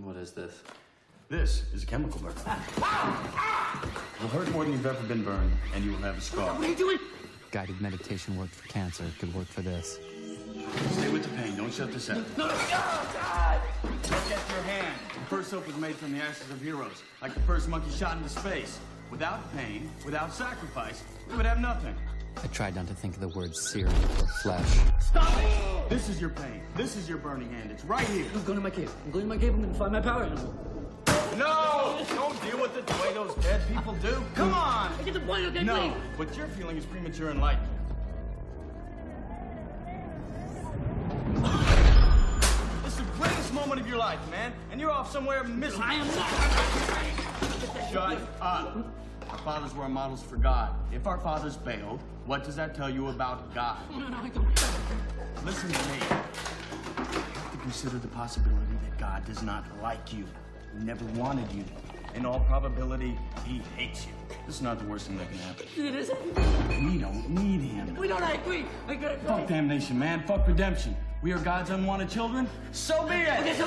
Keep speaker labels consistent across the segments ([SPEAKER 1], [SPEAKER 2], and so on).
[SPEAKER 1] What is this?
[SPEAKER 2] This is a chemical burn. It will hurt more than you've ever been burned, and you will have a scar.
[SPEAKER 3] What are you doing?
[SPEAKER 4] Guided meditation worked for cancer. It could work for this.
[SPEAKER 2] Stay with the pain. Don't shut this out.
[SPEAKER 3] No, God!
[SPEAKER 2] Look at your hand. The first soap was made from the ashes of heroes, like the first monkey shot into space. Without pain, without sacrifice, we would have nothing.
[SPEAKER 4] I tried not to think of the word cereal or flesh.
[SPEAKER 3] Stop it!
[SPEAKER 2] This is your pain. This is your burning hand. It's right here.
[SPEAKER 3] I'm going to my cave. I'm going to my cave. I'm going to find my power animal.
[SPEAKER 2] No! Don't deal with it the way those dead people do. Come on!
[SPEAKER 3] I get the point, okay,
[SPEAKER 2] No,
[SPEAKER 3] please?
[SPEAKER 2] what you're feeling is premature enlightenment. This is the greatest moment of your life, man, and you're off somewhere miserable.
[SPEAKER 3] I am not.
[SPEAKER 2] Shut up. Our fathers were our models for God. If our fathers failed, what does that tell you about God?
[SPEAKER 3] No, I don't.
[SPEAKER 2] Listen to me. You have to consider the possibility that God does not like you. He never wanted you. In all probability, he hates you. This is not the worst thing that can happen.
[SPEAKER 3] It isn't.
[SPEAKER 2] We don't need him.
[SPEAKER 3] We don't. I agree. I agree.
[SPEAKER 2] Fuck damnation, man. Fuck redemption. We are God's unwanted children. So be it.
[SPEAKER 3] Okay, so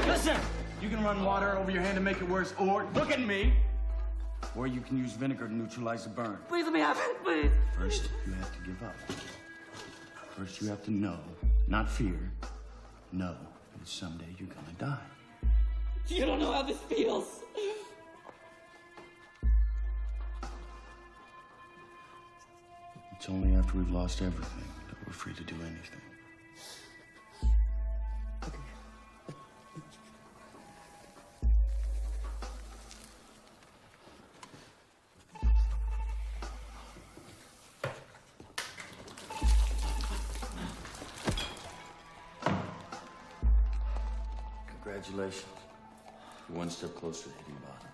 [SPEAKER 2] Listen, you can run water over your hand to make it worse, or look at me. Or you can use vinegar to neutralize the burn.
[SPEAKER 3] please let me have it, please.
[SPEAKER 2] First, you have to give up. First, you have to know, not fear, know that someday you're gonna die.
[SPEAKER 3] You don't know how this feels.
[SPEAKER 2] It's only after we've lost everything that we're free to do anything. Congratulations. You're one step closer to hitting bottom.